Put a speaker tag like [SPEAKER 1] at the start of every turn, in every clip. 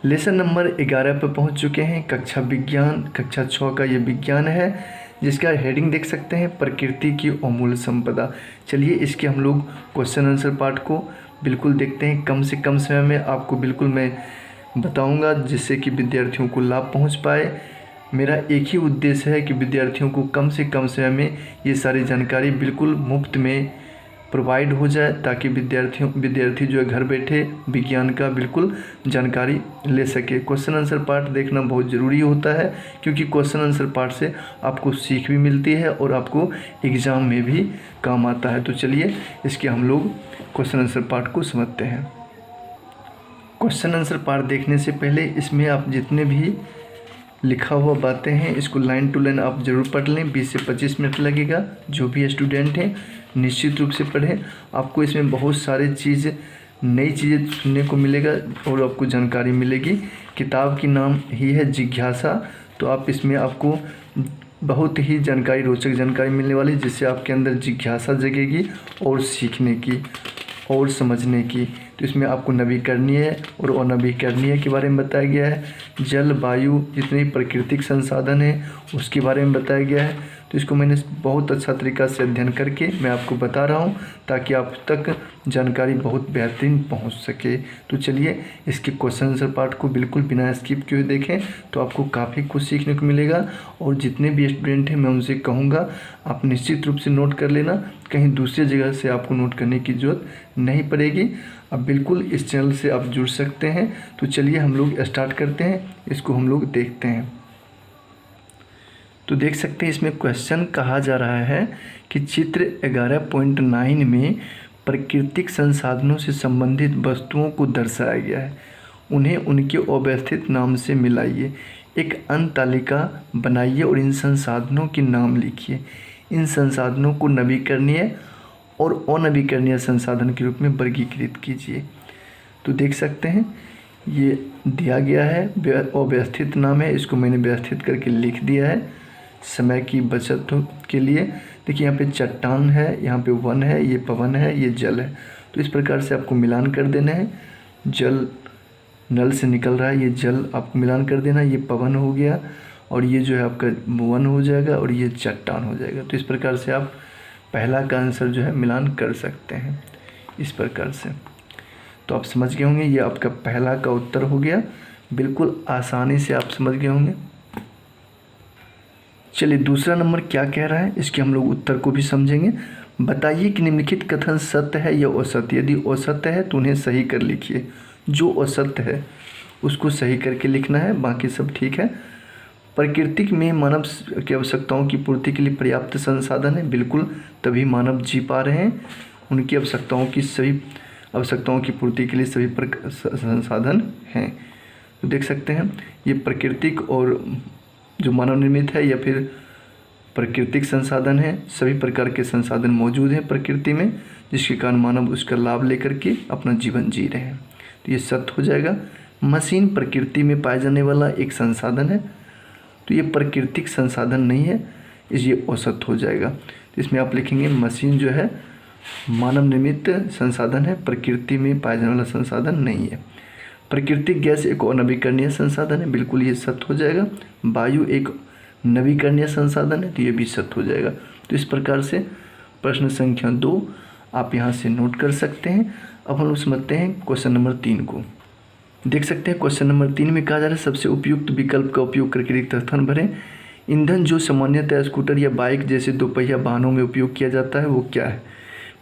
[SPEAKER 1] Lesson number 11 पर पहुंच चुके हैं। कक्षा विज्ञान, कक्षा 6 का ये विज्ञान है, जिसका हेडिंग देख सकते हैं प्रकृति की अमूल्य संपदा। चलिए इसके हम लोग क्वेश्चन आंसर पार्ट को बिल्कुल देखते हैं। कम से कम समय में आपको बिल्कुल मैं बताऊंगा, जिससे कि विद्यार्थियों को लाभ पहुंच पाए। मेरा एक ही उद्देश्य है कि विद्यार्थियों को कम से कम समय में ये सारी जानकारी बिल्कुल मुफ्त में प्रोवाइड हो जाए, ताकि विद्यार्थी जो है घर बैठे विज्ञान का बिल्कुल जानकारी ले सके। क्वेश्चन आंसर पार्ट देखना बहुत ज़रूरी होता है, क्योंकि क्वेश्चन आंसर पार्ट से आपको सीख भी मिलती है और आपको एग्ज़ाम में भी काम आता है। तो चलिए इसके हम लोग क्वेश्चन आंसर पार्ट को समझते हैं। क्वेश्चन आंसर पार्ट देखने से पहले इसमें आप जितने भी लिखा हुआ बातें हैं इसको लाइन टू लाइन आप ज़रूर पढ़ लें। 20 से 25 मिनट लगेगा। जो भी स्टूडेंट हैं निश्चित रूप से पढ़ें। आपको इसमें बहुत सारी नई चीज़ें सुनने को मिलेगा और आपको जानकारी मिलेगी। किताब की नाम ही है जिज्ञासा, तो आप इसमें आपको बहुत ही जानकारी, रोचक जानकारी मिलने वाली, जिससे आपके अंदर जिज्ञासा जगेगी और सीखने की और समझने की। तो इसमें आपको नवीकरणीय और अनवीकरणीय के बारे में बताया गया है। जल, वायु, जितने प्राकृतिक संसाधन हैं उसके बारे में बताया गया है। तो इसको मैंने बहुत अच्छा तरीक़ा से अध्ययन करके मैं आपको बता रहा हूँ, ताकि आप तक जानकारी बहुत बेहतरीन पहुँच सके। तो चलिए इसके क्वेश्चन आंसर पार्ट को बिल्कुल बिना स्किप किए देखें, तो आपको काफ़ी कुछ सीखने को मिलेगा। और जितने भी स्टूडेंट हैं मैं उनसे कहूँगा आप निश्चित रूप से नोट कर लेना, कहीं दूसरी जगह से आपको नोट करने की ज़रूरत नहीं पड़ेगी। अब बिल्कुल इस चैनल से आप जुड़ सकते हैं। तो चलिए हम लोग स्टार्ट करते हैं, इसको हम लोग देखते हैं। तो देख सकते हैं इसमें क्वेश्चन कहा जा रहा है कि चित्र 11.9 में प्राकृतिक संसाधनों से संबंधित वस्तुओं को दर्शाया गया है, उन्हें उनके अव्यवस्थित नाम से मिलाइए। एक अन्य तालिका बनाइए और इन संसाधनों के नाम लिखिए। इन संसाधनों को नवीकरणीय और अनवीकरणीय संसाधन के रूप में वर्गीकृत कीजिए। तो देख सकते हैं ये दिया गया है, अव्यवस्थित नाम है, इसको मैंने व्यवस्थित करके लिख दिया है समय की बचत के लिए। देखिए यहाँ पे चट्टान है, यहाँ पे वन है, ये पवन है, ये जल है। तो इस प्रकार से आपको मिलान कर देना है। जल नल से निकल रहा है, ये जल आपको मिलान कर देना, ये पवन हो गया और ये जो है आपका वन हो जाएगा और ये चट्टान हो जाएगा। तो इस प्रकार से आप पहला का आंसर जो है मिलान कर सकते हैं इस प्रकार से। तो आप समझ गए होंगे, ये आपका पहला का उत्तर हो गया। बिल्कुल आसानी से आप समझ गए होंगे। चलिए दूसरा नंबर क्या कह रहा है, इसके हम लोग उत्तर को भी समझेंगे। बताइए कि निम्नलिखित कथन सत्य है या असत्य। यदि असत्य है तो उन्हें सही कर लिखिए। जो असत्य है उसको सही करके लिखना है, बाकी सब ठीक है। प्रकृति में मानव की आवश्यकताओं की पूर्ति के लिए पर्याप्त संसाधन है, बिल्कुल, तभी मानव जी पा रहे हैं। उनकी सभी आवश्यकताओं की पूर्ति के लिए सभी संसाधन हैं। तो देख सकते हैं ये प्राकृतिक और जो मानव निर्मित है या फिर प्राकृतिक संसाधन है, सभी प्रकार के संसाधन मौजूद हैं प्रकृति में, जिसके कारण मानव उसका लाभ लेकर के अपना जीवन जी रहे हैं। तो ये सत्य हो जाएगा। मशीन प्रकृति में पाए जाने वाला एक संसाधन है, तो ये प्राकृतिक संसाधन नहीं है, ये असत्य हो जाएगा। तो इसमें आप लिखेंगे मशीन जो है मानव निर्मित संसाधन है, प्रकृति में पाए जाने वाला संसाधन नहीं है। प्राकृतिक गैस एक अनवीकरणीय संसाधन है, बिल्कुल ये सत्य हो जाएगा। वायु एक नवीकरणीय संसाधन है, तो ये भी सत्य हो जाएगा। तो इस प्रकार से प्रश्न संख्या 2 आप यहाँ से नोट कर सकते हैं। अब हम लोग समझते हैं क्वेश्चन नंबर 3 को। देख सकते हैं क्वेश्चन नंबर 3 में कहा जा रहा है सबसे उपयुक्त विकल्प का उपयोग करके रिक्त स्थान भरें। ईंधन जो सामान्यतः स्कूटर या बाइक जैसे दोपहिया वाहनों में उपयोग किया जाता है वो क्या है।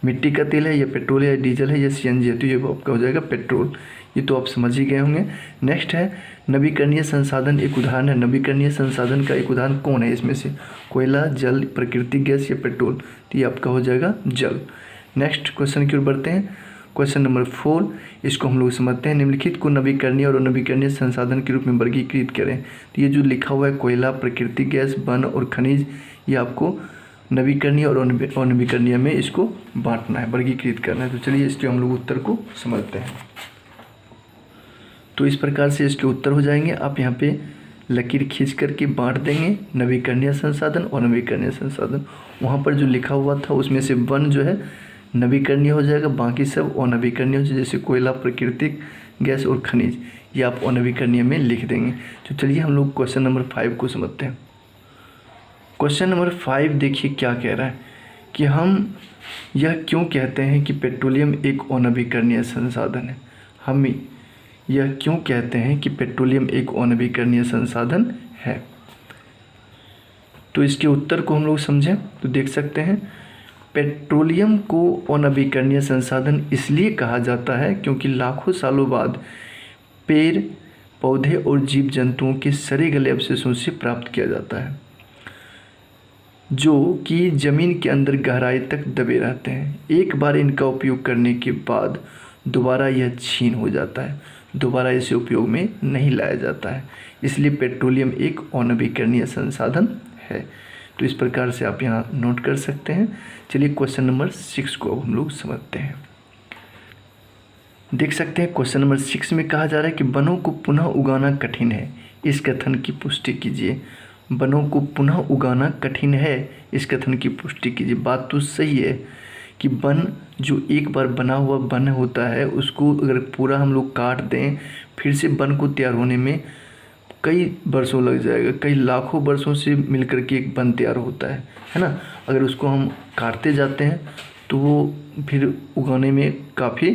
[SPEAKER 1] मिट्टी का तेल है या पेट्रोल है या डीजल है या सीएनजी है। तो ये आपका हो जाएगा पेट्रोल। ये तो आप समझ ही गए होंगे। नेक्स्ट है नवीकरणीय संसाधन एक उदाहरण है। नवीकरणीय संसाधन का एक उदाहरण कौन है इसमें से, कोयला, जल, प्राकृतिक गैस या पेट्रोल। तो ये आपका हो जाएगा जल। नेक्स्ट क्वेश्चन की ओर बढ़ते हैं। क्वेश्चन नंबर 4, इसको हम लोग समझते हैं। निम्नलिखित को नवीकरणीय और अनवीकरणीय संसाधन के रूप में वर्गीकृत करें। तो ये जो लिखा हुआ है कोयला, प्राकृतिक गैस, वन और खनिज, ये आपको नवीकरणीय और अनवीकरणीय में इसको बांटना है, वर्गीकृत करना है। तो चलिए इसके हम लोग उत्तर को समझते हैं। तो इस प्रकार से इसके उत्तर हो जाएंगे। आप यहाँ पे लकीर खींच करके बांट देंगे, नवीकरणीय संसाधन और अनवीकरणीय संसाधन। वहाँ पर जो लिखा हुआ था उसमें से वन जो है नवीकरणीय हो जाएगा, बाकी सब अनवीकरणीय हो जाएगा। जैसे कोयला प्राकृतिक, गैस और खनिज, ये आप अनवीकरणीय में लिख देंगे। तो चलिए हम लोग क्वेश्चन नंबर 5 को समझते हैं। क्वेश्चन नंबर 5 देखिए क्या कह रहा है कि हम यह क्यों कहते हैं कि पेट्रोलियम एक अनवीकरणीय संसाधन है। हम यह क्यों कहते हैं कि पेट्रोलियम एक अनवीकरणीय संसाधन है। तो इसके उत्तर को हम लोग समझें तो देख सकते हैं, पेट्रोलियम को अनवीकरणीय संसाधन इसलिए कहा जाता है क्योंकि लाखों सालों बाद पेड़ पौधे और जीव जंतुओं के सड़े गले अवशेषों से प्राप्त किया जाता है, जो कि ज़मीन के अंदर गहराई तक दबे रहते हैं। एक बार इनका उपयोग करने के बाद दोबारा यह क्षीण हो जाता है, दोबारा इसे उपयोग में नहीं लाया जाता है, इसलिए पेट्रोलियम एक अनवीकरणीय संसाधन है। तो इस प्रकार से आप यहाँ नोट कर सकते हैं। चलिए क्वेश्चन नंबर 6 को अब हम लोग समझते हैं। देख सकते हैं क्वेश्चन नंबर 6 में कहा जा रहा है कि वनों को पुनः उगाना कठिन है, इस कथन की पुष्टि कीजिए। वनों को पुनः उगाना कठिन है, इस कथन की पुष्टि कीजिए। बात तो सही है कि वन जो एक बार बना हुआ वन होता है, उसको अगर पूरा हम लोग काट दें, फिर से वन को तैयार होने में कई वर्षों लग जाएगा, कई लाखों वर्षों से मिलकर के एक वन तैयार होता है ना। अगर उसको हम काटते जाते हैं तो वो फिर उगाने में काफ़ी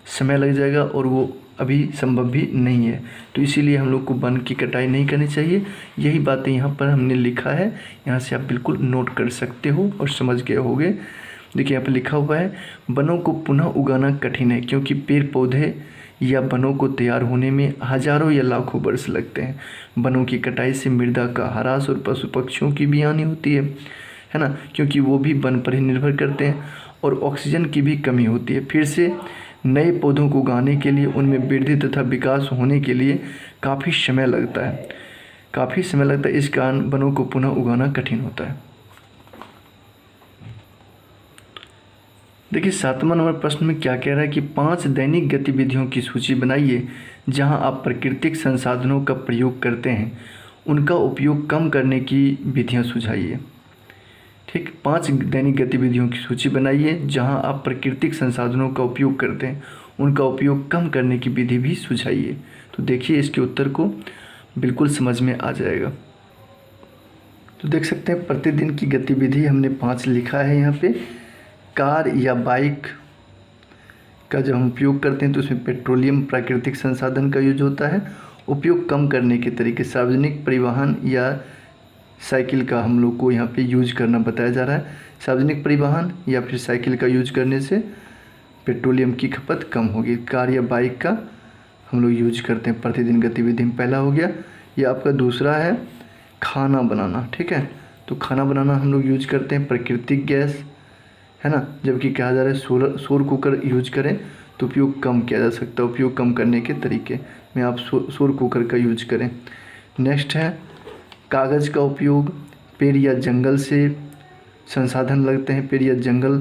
[SPEAKER 1] समय लग जाएगा और वो अभी संभव भी नहीं है। तो इसीलिए हम लोग को वन की कटाई नहीं करनी चाहिए। यही बातें यहाँ पर हमने लिखा है, यहाँ से आप बिल्कुल नोट कर सकते हो और समझ गए होंगे। देखिए यहाँ पर लिखा हुआ है, वनों को पुनः उगाना कठिन है क्योंकि पेड़ पौधे या वनों को तैयार होने में हजारों या लाखों वर्ष लगते हैं। वनों की कटाई से मृदा का ह्रास और पशु पक्षियों की भी हानि होती है ना, क्योंकि वो भी वन पर ही निर्भर करते हैं, और ऑक्सीजन की भी कमी होती है। फिर से नए पौधों को उगाने के लिए, उनमें वृद्धि तथा विकास होने के लिए काफ़ी समय लगता है, इस कारण वनों को पुनः उगाना कठिन होता है। देखिए 7वां नंबर प्रश्न में क्या कह रहा है कि 5 दैनिक गतिविधियों की सूची बनाइए जहां आप प्राकृतिक संसाधनों का प्रयोग करते हैं, उनका उपयोग कम करने की विधियां सुझाइए। ठीक, 5 दैनिक गतिविधियों की सूची बनाइए जहां आप प्राकृतिक संसाधनों का उपयोग करते हैं, उनका उपयोग कम करने की विधि भी सुझाइए। तो देखिए इसके उत्तर को बिल्कुल समझ में आ जाएगा। तो देख सकते हैं प्रतिदिन की गतिविधि हमने 5 लिखा है यहाँ पे। कार या बाइक का जब हम उपयोग करते हैं तो उसमें पेट्रोलियम प्राकृतिक संसाधन का यूज होता है। उपयोग कम करने के तरीके, सार्वजनिक परिवहन या साइकिल का हम लोग को यहाँ पे यूज करना बताया जा रहा है। सार्वजनिक परिवहन या फिर साइकिल का यूज करने से पेट्रोलियम की खपत कम होगी। कार या बाइक का हम लोग यूज करते हैं प्रतिदिन गतिविधि में, पहला हो गया। यह आपका दूसरा है खाना बनाना, ठीक है। तो खाना बनाना हम लोग यूज करते हैं प्राकृतिक गैस, है ना। जबकि कहा जा रहा है सौर कुकर यूज करें तो उपयोग कम किया जा सकता है। उपयोग कम करने के तरीके में आप सौर कुकर का यूज करें। नेक्स्ट है कागज़ का उपयोग, पेड़ या जंगल से संसाधन लगते हैं, पेड़ या जंगल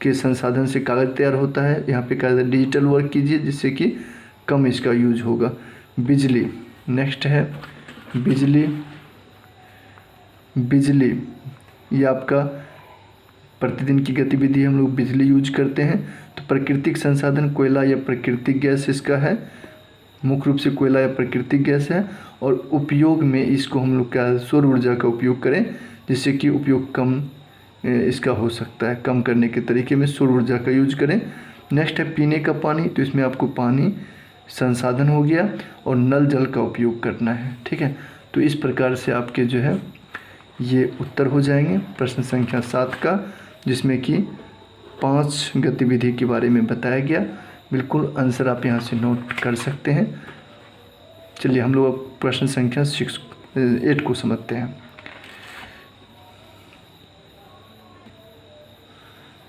[SPEAKER 1] के संसाधन से कागज़ तैयार होता है। यहाँ पे कहा जाता है डिजिटल वर्क कीजिए जिससे कि कम इसका यूज होगा। बिजली, नेक्स्ट है बिजली, ये आपका प्रतिदिन की गतिविधि हम लोग बिजली यूज करते हैं। तो प्राकृतिक संसाधन कोयला या प्राकृतिक गैस इसका है, मुख्य रूप से कोयला या प्राकृतिक गैस है। और उपयोग में इसको हम लोग क्या सौर ऊर्जा का उपयोग करें जिससे कि उपयोग कम इसका हो सकता है। कम करने के तरीके में सौर ऊर्जा का यूज करें। नेक्स्ट है पीने का पानी, तो इसमें आपको पानी संसाधन हो गया और नल जल का उपयोग करना है, ठीक है। तो इस प्रकार से आपके जो है ये उत्तर हो जाएंगे प्रश्न संख्या 7 का, जिसमें कि 5 गतिविधि के बारे में बताया गया। बिल्कुल आंसर आप यहाँ से नोट कर सकते हैं। चलिए हम लोग अब प्रश्न संख्या 8 को समझते हैं।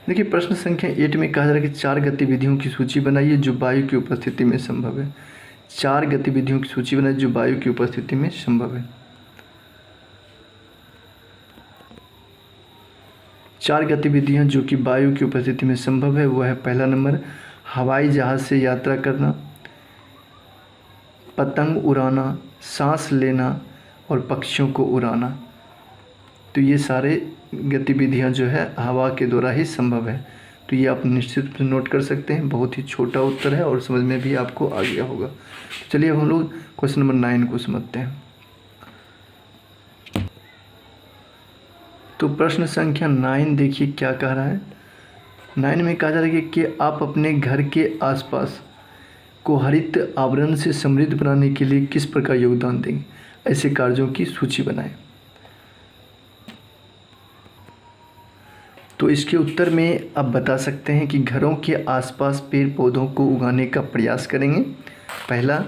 [SPEAKER 1] देखिए प्रश्न संख्या 8 में कहा जा रहा है कि 4 गतिविधियों की सूची बनाइए जो वायु की उपस्थिति में संभव है। 4 गतिविधियों की सूची बनाइए जो वायु की उपस्थिति में संभव है। 4 गतिविधियां जो कि वायु की उपस्थिति में संभव है वह है, पहला नंबर हवाई जहाज़ से यात्रा करना, पतंग उड़ाना, सांस लेना और पक्षियों को उड़ाना। तो ये सारे गतिविधियां जो है हवा के द्वारा ही संभव है। तो ये आप निश्चित रूप से नोट कर सकते हैं। बहुत ही छोटा उत्तर है और समझ में भी आपको आ गया होगा। तो चलिए अब हम लोग क्वेश्चन नंबर 9 को समझते हैं। तो प्रश्न संख्या 9 देखिए क्या कह रहा है। 9 में कहा जा रहा है कि आप अपने घर के आसपास को हरित आवरण से समृद्ध बनाने के लिए किस प्रकार योगदान देंगे। ऐसे कार्यों की सूची बनाएं। तो इसके उत्तर में आप बता सकते हैं कि घरों के आसपास पेड़ पौधों को उगाने का प्रयास करेंगे। पहला,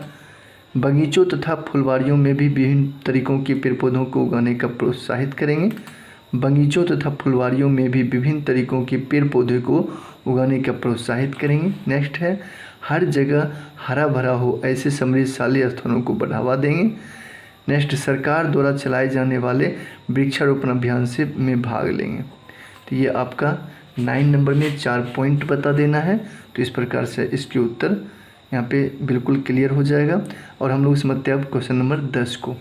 [SPEAKER 1] बगीचों तथा फुलवारियों में भी विभिन्न तरीकों के पेड़ पौधों को उगाने का प्रोत्साहित करेंगे। बगीचों तथा फुलवारियों में भी विभिन्न तरीकों के पेड़ पौधे को उगाने का प्रोत्साहित करेंगे। नेक्स्ट है, हर जगह हरा भरा हो ऐसे समृद्धशाली स्थानों को बढ़ावा देंगे। नेक्स्ट, सरकार द्वारा चलाए जाने वाले वृक्षारोपण अभियान में भाग लेंगे। तो ये आपका 9 नंबर में 4 पॉइंट बता देना है। तो इस प्रकार से इसके उत्तर यहाँ पे बिल्कुल क्लियर हो जाएगा। और हम लोग समझते हैं अब क्वेश्चन नंबर 10 को।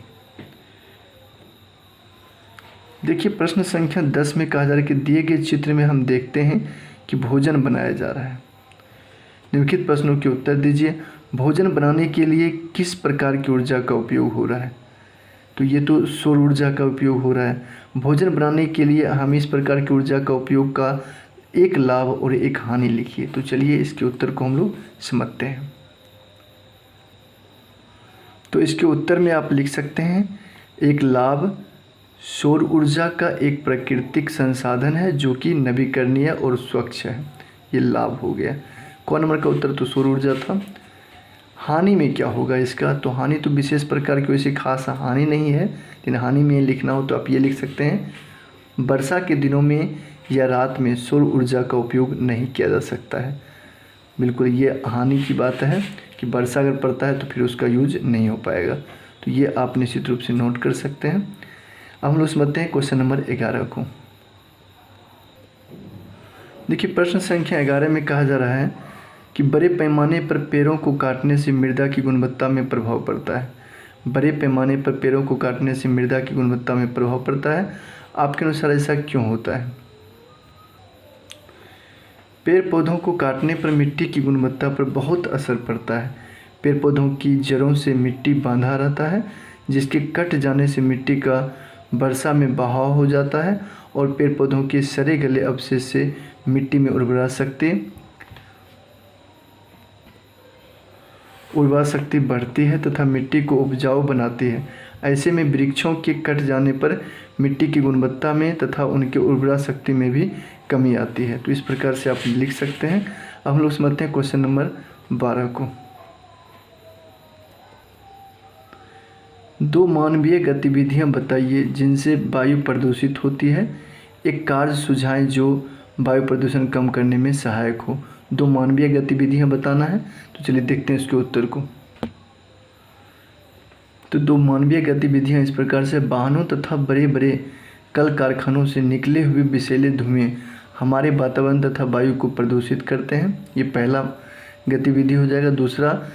[SPEAKER 1] देखिए प्रश्न संख्या 10 में कहा जा रहा है कि दिए गए चित्र में हम देखते हैं कि भोजन बनाया जा रहा है। निम्नलिखित प्रश्नों के उत्तर दीजिए। भोजन बनाने के लिए किस प्रकार की ऊर्जा का उपयोग हो रहा है। तो ये तो सौर ऊर्जा का उपयोग हो रहा है। भोजन बनाने के लिए हम इस प्रकार की ऊर्जा का उपयोग का एक लाभ और एक हानि लिखिए। तो चलिए इसके उत्तर को हम लोग समझते हैं। तो इसके उत्तर में आप लिख सकते हैं, एक लाभ, सौर ऊर्जा का एक प्राकृतिक संसाधन है जो कि नवीकरणीय और स्वच्छ है। ये लाभ हो गया। कौन नंबर का उत्तर तो सौर ऊर्जा था। हानि में क्या होगा इसका। तो हानि तो विशेष प्रकार की वैसी खास हानि नहीं है, लेकिन हानि में लिखना हो तो आप ये लिख सकते हैं, वर्षा के दिनों में या रात में सौर ऊर्जा का उपयोग नहीं किया जा सकता है। बिल्कुल ये हानि की बात है कि वर्षा अगर पड़ता है तो फिर उसका यूज नहीं हो पाएगा। तो ये आप निश्चित रूप से नोट कर सकते हैं। अब हम लोग समझते हैं क्वेश्चन नंबर 11 को। देखिए प्रश्न संख्या 11 में कहा जा रहा है कि बड़े पैमाने पर पेड़ों को काटने से मृदा की गुणवत्ता में प्रभाव पड़ता है। बड़े पैमाने पर पेड़ों को काटने से मृदा की गुणवत्ता में प्रभाव पड़ता है। आपके अनुसार ऐसा क्यों होता है। पेड़ पौधों को काटने पर मिट्टी की गुणवत्ता पर बहुत असर पड़ता है। पेड़ पौधों की जड़ों से मिट्टी बांधा रहता है, जिसके कट जाने से मिट्टी का वर्षा में बहाव हो जाता है और पेड़ पौधों के सड़े गले अवशेष से मिट्टी में उर्वरा शक्ति बढ़ती है तथा मिट्टी को उपजाऊ बनाती है। ऐसे में वृक्षों के कट जाने पर मिट्टी की गुणवत्ता में तथा उनके उर्वरा शक्ति में भी कमी आती है। तो इस प्रकार से आप लिख सकते हैं। अब हम लोग समझते हैं क्वेश्चन नंबर 12 को। 2 मानवीय गतिविधियां बताइए जिनसे वायु प्रदूषित होती है। एक कार्य सुझाएं जो वायु प्रदूषण कम करने में सहायक हो। 2 मानवीय गतिविधियां बताना है। तो चलिए देखते हैं इसके उत्तर को। तो 2 मानवीय गतिविधियां इस प्रकार से, वाहनों तथा बड़े बड़े कल कारखानों से निकले हुए विषैले धुएं हमारे वातावरण तथा वायु को प्रदूषित करते हैं। ये पहला गतिविधि हो जाएगा। दूसरा,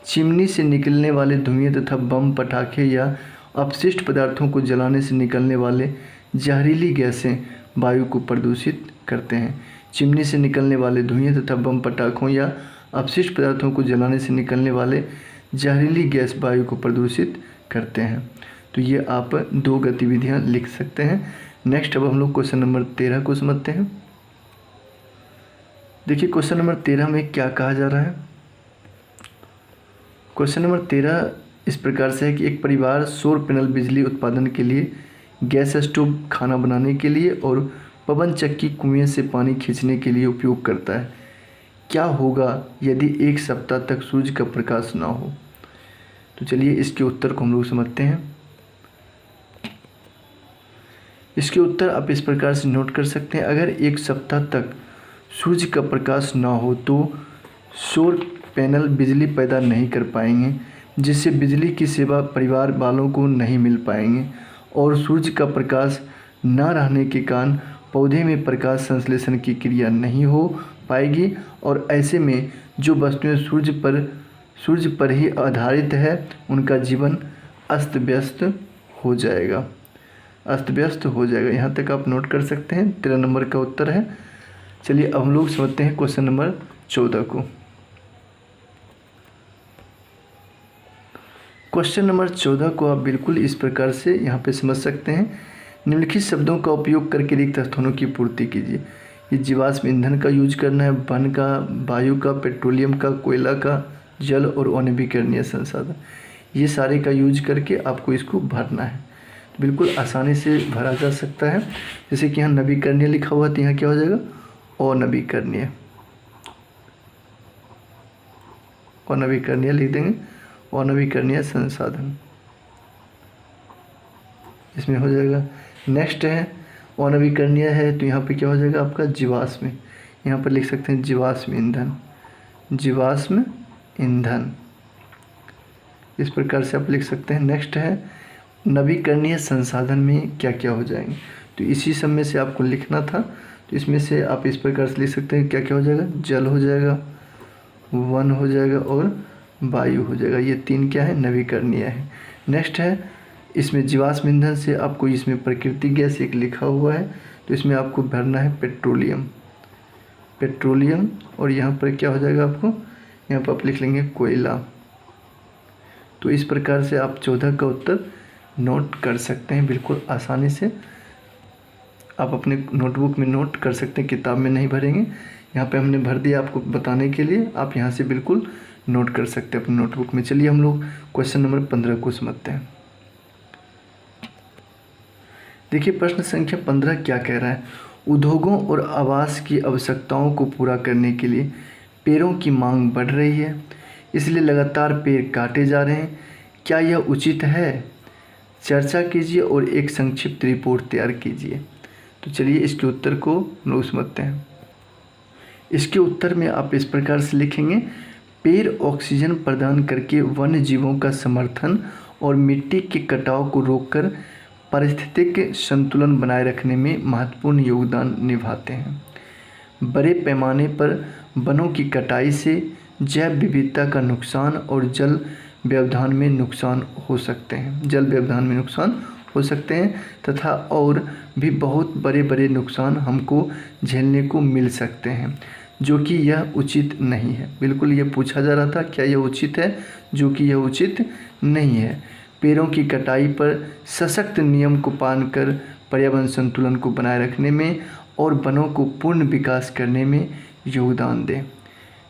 [SPEAKER 1] चिमनी से निकलने वाले धुएं तथा बम, पटाखे या अपशिष्ट पदार्थों को जलाने से निकलने वाले जहरीली गैसें वायु को प्रदूषित करते हैं। चिमनी से निकलने वाले धुएं तथा बम, पटाखों या अपशिष्ट पदार्थों को जलाने से निकलने वाले जहरीली गैस वायु को प्रदूषित करते हैं। तो ये आप 2 गतिविधियां लिख सकते हैं। नेक्स्ट अब हम लोग क्वेश्चन नंबर 13 को समझते हैं। देखिए क्वेश्चन नंबर 13 में क्या कहा जा रहा है। क्वेश्चन नंबर 13 इस प्रकार से है कि एक परिवार सौर पैनल बिजली उत्पादन के लिए, गैस स्टोव खाना बनाने के लिए और पवन चक्की कुएं से पानी खींचने के लिए उपयोग करता है। क्या होगा यदि 1 सप्ताह तक सूर्य का प्रकाश ना हो। तो चलिए इसके उत्तर को हम लोग समझते हैं। इसके उत्तर आप इस प्रकार से नोट कर सकते हैं। अगर 1 सप्ताह तक सूर्य का प्रकाश ना हो तो सौर पैनल बिजली पैदा नहीं कर पाएंगे, जिससे बिजली की सेवा परिवार वालों को नहीं मिल पाएंगे और सूर्य का प्रकाश न रहने के कारण पौधे में प्रकाश संश्लेषण की क्रिया नहीं हो पाएगी और ऐसे में जो वस्तुएं सूर्य पर ही आधारित है उनका जीवन अस्त व्यस्त हो जाएगा। यहाँ तक आप नोट कर सकते हैं। 13 नंबर का उत्तर है। चलिए अब हम लोग समझते हैं क्वेश्चन नंबर 14 को। क्वेश्चन नंबर 14 को आप बिल्कुल इस प्रकार से यहाँ पे समझ सकते हैं। निम्नलिखित शब्दों का उपयोग करके रिक्त स्थानों की पूर्ति कीजिए। ये जीवाश्म ईंधन का यूज करना है, वन का, वायु का, पेट्रोलियम का, कोयला का, जल और अनवीकरणीय संसाधन, ये सारे का यूज करके आपको इसको भरना है। बिल्कुल आसानी से भरा जा सकता है। जैसे कि यहाँ नवीकरणीय लिखा हुआ है तो यहाँ क्या हो जाएगा, अनवीकरणीय, अनवीकरणीय लिख देंगे, अनवीकरणीय संसाधन इसमें हो जाएगा। नेक्स्ट है अनवीकरणीय है तो यहाँ पे क्या हो जाएगा आपका जीवाश्म, यहाँ पर लिख सकते हैं जीवाश्म ईंधन, जीवाश्म ईंधन इस प्रकार से आप लिख सकते हैं। नेक्स्ट है नवीकरणीय संसाधन में क्या क्या हो जाएंगे, तो इसी सब में से आपको लिखना था, तो इसमें से आप इस प्रकार से लिख सकते हैं क्या क्या हो जाएगा, जल हो जाएगा, वन हो जाएगा और वायु हो जाएगा। ये तीन क्या है, नवीकरणीय है। नेक्स्ट है इसमें जीवाश्म ईंधन से आपको इसमें प्राकृतिक गैस एक लिखा हुआ है तो इसमें आपको भरना है पेट्रोलियम, पेट्रोलियम और यहाँ पर क्या हो जाएगा आपको, यहाँ पर आप लिख लेंगे कोयला। तो इस प्रकार से आप 14 का उत्तर नोट कर सकते हैं बिल्कुल आसानी से। आप अपने नोटबुक में नोट कर सकते हैं, किताब में नहीं भरेंगे, यहाँ पे हमने भर दिया आपको बताने के लिए, आप यहाँ से बिल्कुल नोट कर सकते हैं अपने नोटबुक में। चलिए हम लोग क्वेश्चन नंबर 15 को समझते हैं। देखिए प्रश्न संख्या 15 क्या कह रहा है, उद्योगों और आवास की आवश्यकताओं को पूरा करने के लिए पेड़ों की मांग बढ़ रही है, इसलिए लगातार पेड़ काटे जा रहे हैं, क्या यह उचित है? चर्चा कीजिए और एक संक्षिप्त रिपोर्ट तैयार कीजिए। तो चलिए इसके उत्तर को हम लोग समझते हैं। इसके उत्तर में आप इस प्रकार से लिखेंगे, पेड़ ऑक्सीजन प्रदान करके वन्य जीवों का समर्थन और मिट्टी के कटाव को रोककर पारिस्थितिक संतुलन बनाए रखने में महत्वपूर्ण योगदान निभाते हैं। बड़े पैमाने पर वनों की कटाई से जैव विविधता का नुकसान और जल व्यवधान में नुकसान हो सकते हैं, जल व्यवधान में नुकसान हो सकते हैं तथा और भी बहुत बड़े बड़े नुकसान हमको झेलने को मिल सकते हैं, जो कि यह उचित नहीं है। बिल्कुल ये पूछा जा रहा था क्या यह उचित है, जो कि यह उचित नहीं है। पेड़ों की कटाई पर सशक्त नियम को पालन कर पर्यावरण संतुलन को बनाए रखने में और वनों को पूर्ण विकास करने में योगदान दें।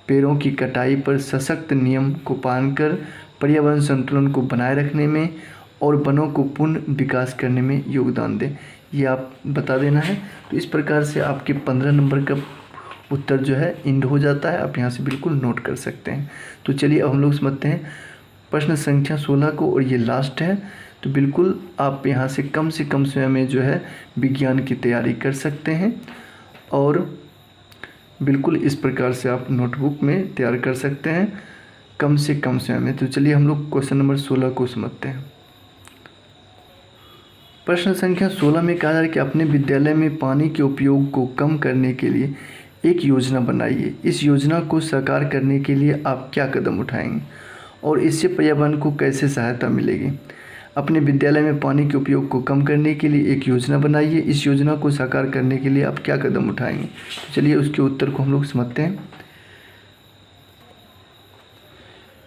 [SPEAKER 1] पेड़ों की कटाई पर सशक्त नियम को पालन कर पर्यावरण संतुलन को बनाए रखने में और वनों को पूर्ण विकास करने में योगदान दें, ये आप बता देना है। तो इस प्रकार से आपके 15 नंबर का उत्तर जो है इंड हो जाता है, आप यहाँ से बिल्कुल नोट कर सकते हैं। तो चलिए अब हम लोग समझते हैं प्रश्न संख्या 16 को, और ये लास्ट है। तो बिल्कुल आप यहाँ से कम समय में जो है विज्ञान की तैयारी कर सकते हैं और बिल्कुल इस प्रकार से आप नोटबुक में तैयार कर सकते हैं कम से कम समय में। तो चलिए हम लोग क्वेश्चन नंबर 16 को समझते हैं। प्रश्न संख्या 16 में कहा जा रहा है कि अपने विद्यालय में पानी के उपयोग को कम करने के लिए एक योजना बनाइए। इस योजना को साकार करने के लिए आप क्या कदम उठाएंगे और इससे पर्यावरण को कैसे सहायता मिलेगी? अपने विद्यालय में पानी के उपयोग को कम करने के लिए एक योजना बनाइए। इस योजना को साकार करने के लिए आप क्या कदम उठाएंगे? तो चलिए उसके उत्तर को हम लोग समझते हैं।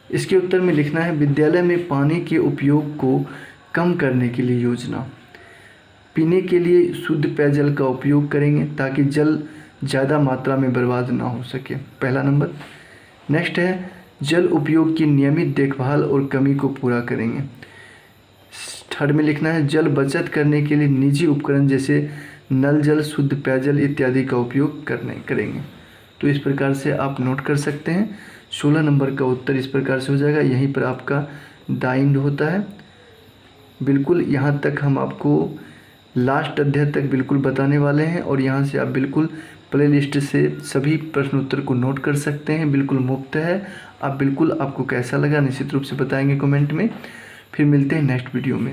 [SPEAKER 1] इसके उत्तर में लिखना है, विद्यालय में पानी के उपयोग को कम करने के लिए योजना। पीने के लिए शुद्ध पेयजल का उपयोग करेंगे ताकि जल ज़्यादा मात्रा में बर्बाद ना हो सके, पहला नंबर। नेक्स्ट है, जल उपयोग की नियमित देखभाल और कमी को पूरा करेंगे। थर्ड में लिखना है, जल बचत करने के लिए निजी उपकरण जैसे नल जल, शुद्ध पेयजल इत्यादि का उपयोग करेंगे। तो इस प्रकार से आप नोट कर सकते हैं। 16 नंबर का उत्तर इस प्रकार से हो जाएगा, यहीं पर आपका दाइंड होता है। बिल्कुल यहाँ तक हम आपको लास्ट अध्याय तक बिल्कुल बताने वाले हैं और यहाँ से आप बिल्कुल प्लेलिस्ट से सभी प्रश्न उत्तर को नोट कर सकते हैं, बिल्कुल मुफ्त है। आप बिल्कुल आपको कैसा लगा निश्चित रूप से बताएंगे कमेंट में। फिर मिलते हैं नेक्स्ट वीडियो में।